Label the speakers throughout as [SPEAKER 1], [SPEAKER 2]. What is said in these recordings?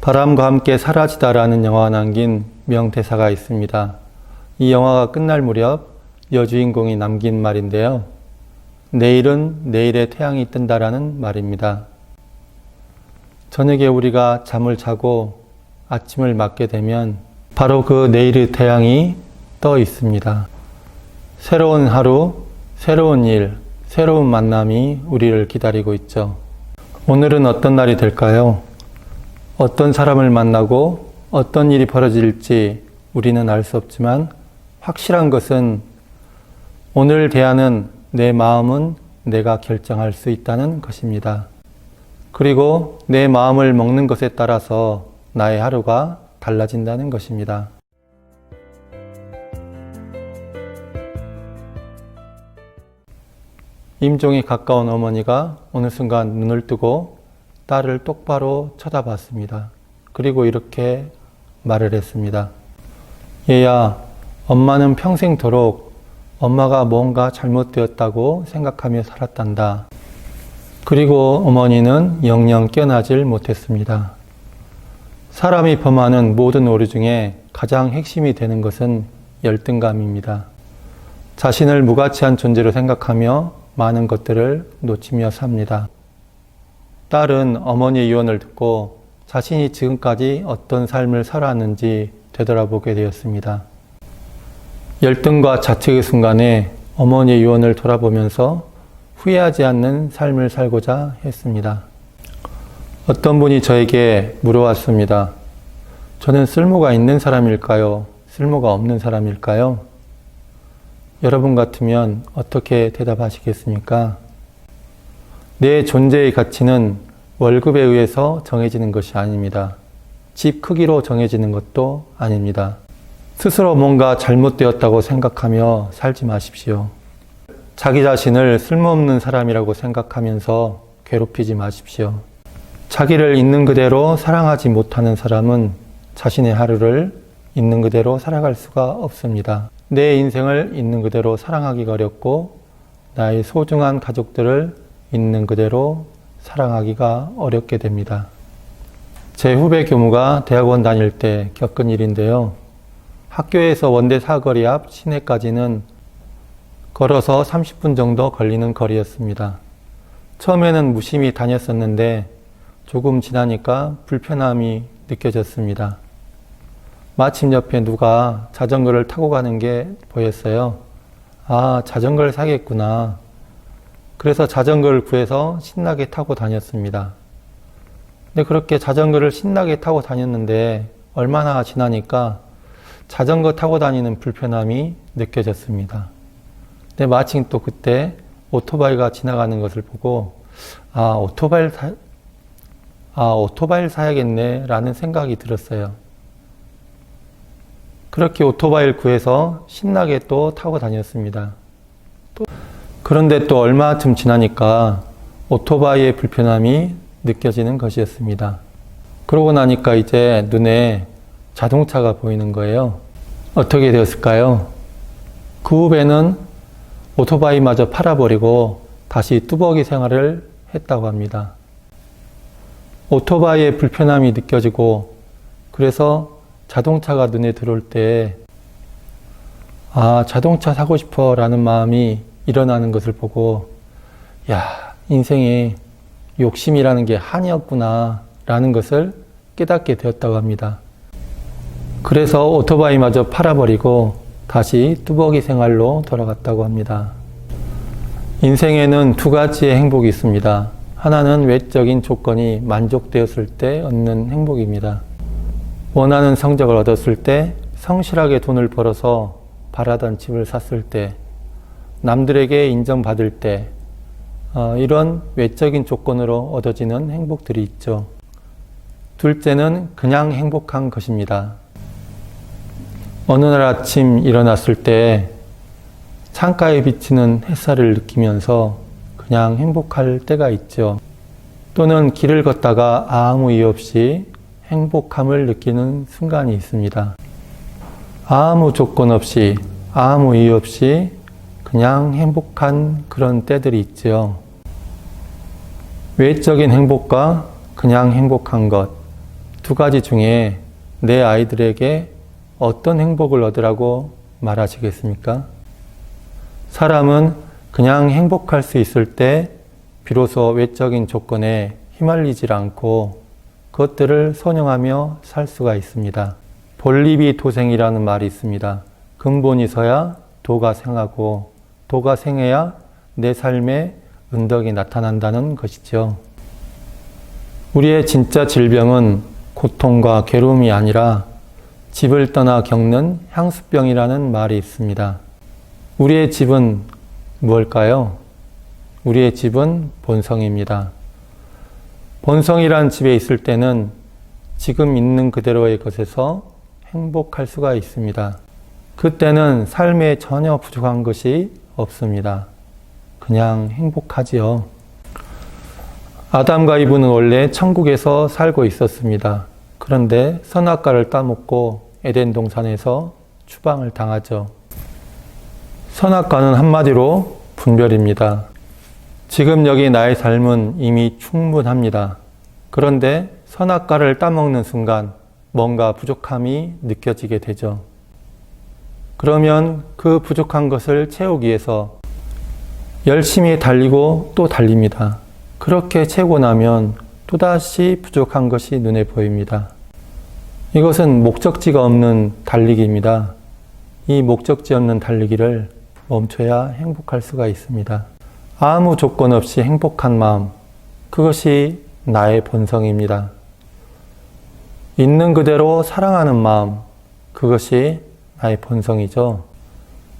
[SPEAKER 1] 바람과 함께 사라지다라는 영화가 남긴 명대사가 있습니다. 이 영화가 끝날 무렵 여주인공이 남긴 말인데요. 내일은 내일의 태양이 뜬다라는 말입니다. 저녁에 우리가 잠을 자고 아침을 맞게 되면 바로 그 내일의 태양이 떠 있습니다. 새로운 하루, 새로운 일, 새로운 만남이 우리를 기다리고 있죠. 오늘은 어떤 날이 될까요? 어떤 사람을 만나고 어떤 일이 벌어질지 우리는 알 수 없지만 확실한 것은 오늘 대하는 내 마음은 내가 결정할 수 있다는 것입니다. 그리고 내 마음을 먹는 것에 따라서 나의 하루가 달라진다는 것입니다. 임종이 가까운 어머니가 어느 순간 눈을 뜨고 딸을 똑바로 쳐다봤습니다. 그리고 이렇게 말을 했습니다. 얘야, 엄마는 평생토록 엄마가 뭔가 잘못되었다고 생각하며 살았단다. 그리고 어머니는 영영 깨어나질 못했습니다. 사람이 범하는 모든 오류 중에 가장 핵심이 되는 것은 열등감입니다. 자신을 무가치한 존재로 생각하며 많은 것들을 놓치며 삽니다. 딸은 어머니의 유언을 듣고 자신이 지금까지 어떤 삶을 살아왔는지 되돌아보게 되었습니다. 열등과 자책의 순간에 어머니의 유언을 돌아보면서 후회하지 않는 삶을 살고자 했습니다. 어떤 분이 저에게 물어왔습니다. 저는 쓸모가 있는 사람일까요? 쓸모가 없는 사람일까요? 여러분 같으면 어떻게 대답하시겠습니까? 내 존재의 가치는 월급에 의해서 정해지는 것이 아닙니다. 집 크기로 정해지는 것도 아닙니다. 스스로 뭔가 잘못되었다고 생각하며 살지 마십시오. 자기 자신을 쓸모없는 사람이라고 생각하면서 괴롭히지 마십시오. 자기를 있는 그대로 사랑하지 못하는 사람은 자신의 하루를 있는 그대로 살아갈 수가 없습니다. 내 인생을 있는 그대로 사랑하기가 어렵고 나의 소중한 가족들을 있는 그대로 사랑하기가 어렵게 됩니다. 제 후배 교무가 대학원 다닐 때 겪은 일인데요. 학교에서 원대 사거리 앞 시내까지는 걸어서 30분 정도 걸리는 거리였습니다. 처음에는 무심히 다녔었는데 조금 지나니까 불편함이 느껴졌습니다. 마침 옆에 누가 자전거를 타고 가는 게 보였어요. 아, 자전거를 사겠구나. 그래서 자전거를 구해서 신나게 타고 다녔습니다. 근데 그렇게 자전거를 신나게 타고 다녔는데 얼마나 지나니까 자전거 타고 다니는 불편함이 느껴졌습니다. 근데 마침 또 그때 오토바이가 지나가는 것을 보고 오토바이를 사야겠네 라는 생각이 들었어요. 그렇게 오토바이를 구해서 신나게 또 타고 다녔습니다. 그런데 또 얼마쯤 지나니까 오토바이의 불편함이 느껴지는 것이었습니다. 그러고 나니까 이제 눈에 자동차가 보이는 거예요. 어떻게 되었을까요? 그 후배는 오토바이마저 팔아버리고 다시 뚜벅이 생활을 했다고 합니다. 오토바이의 불편함이 느껴지고 그래서 자동차가 눈에 들어올 때 자동차 사고 싶어 라는 마음이 일어나는 것을 보고 인생에 욕심이라는 게 한이었구나 라는 것을 깨닫게 되었다고 합니다. 그래서 오토바이마저 팔아버리고 다시 뚜벅이 생활로 돌아갔다고 합니다. 인생에는 두 가지의 행복이 있습니다. 하나는 외적인 조건이 만족되었을 때 얻는 행복입니다. 원하는 성적을 얻었을 때, 성실하게 돈을 벌어서 바라던 집을 샀을 때, 남들에게 인정받을 때, 이런 외적인 조건으로 얻어지는 행복들이 있죠. 둘째는 그냥 행복한 것입니다. 어느 날 아침 일어났을 때 창가에 비치는 햇살을 느끼면서 그냥 행복할 때가 있죠. 또는 길을 걷다가 아무 이유 없이 행복함을 느끼는 순간이 있습니다. 아무 조건 없이, 아무 이유 없이 그냥 행복한 그런 때들이 있죠. 외적인 행복과 그냥 행복한 것, 두 가지 중에 내 아이들에게 어떤 행복을 얻으라고 말하시겠습니까? 사람은 그냥 행복할 수 있을 때 비로소 외적인 조건에 휘말리질 않고 그것들을 선용하며 살 수가 있습니다. 본립이 도생이라는 말이 있습니다. 근본이 서야 도가 생하고 도가 생해야 내 삶에 은덕이 나타난다는 것이죠. 우리의 진짜 질병은 고통과 괴로움이 아니라 집을 떠나 겪는 향수병이라는 말이 있습니다. 우리의 집은 무엇일까요? 우리의 집은 본성입니다. 본성이란 집에 있을 때는 지금 있는 그대로의 것에서 행복할 수가 있습니다. 그때는 삶에 전혀 부족한 것이 없습니다. 그냥 행복하지요. 아담과 이브는 원래 천국에서 살고 있었습니다. 그런데 선악과를 따먹고 에덴 동산에서 추방을 당하죠. 선악과는 한마디로 분별입니다. 지금 여기 나의 삶은 이미 충분합니다. 그런데 선악과를 따먹는 순간 뭔가 부족함이 느껴지게 되죠. 그러면 그 부족한 것을 채우기 위해서 열심히 달리고 또 달립니다. 그렇게 채우고 나면 또다시 부족한 것이 눈에 보입니다. 이것은 목적지가 없는 달리기입니다. 이 목적지 없는 달리기를 멈춰야 행복할 수가 있습니다. 아무 조건 없이 행복한 마음, 그것이 나의 본성입니다. 있는 그대로 사랑하는 마음, 그것이 나의 본성이죠.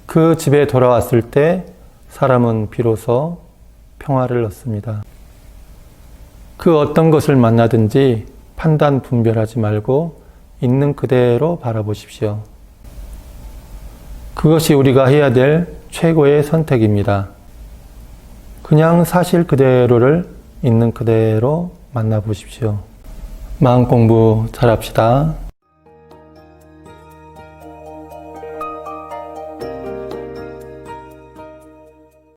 [SPEAKER 1] 그 집에 돌아왔을 때 사람은 비로소 평화를 얻습니다. 그 어떤 것을 만나든지 판단 분별하지 말고 있는 그대로 바라보십시오. 그것이 우리가 해야 될 최고의 선택입니다. 그냥 사실 그대로를 있는 그대로 만나보십시오. 마음 공부 잘합시다.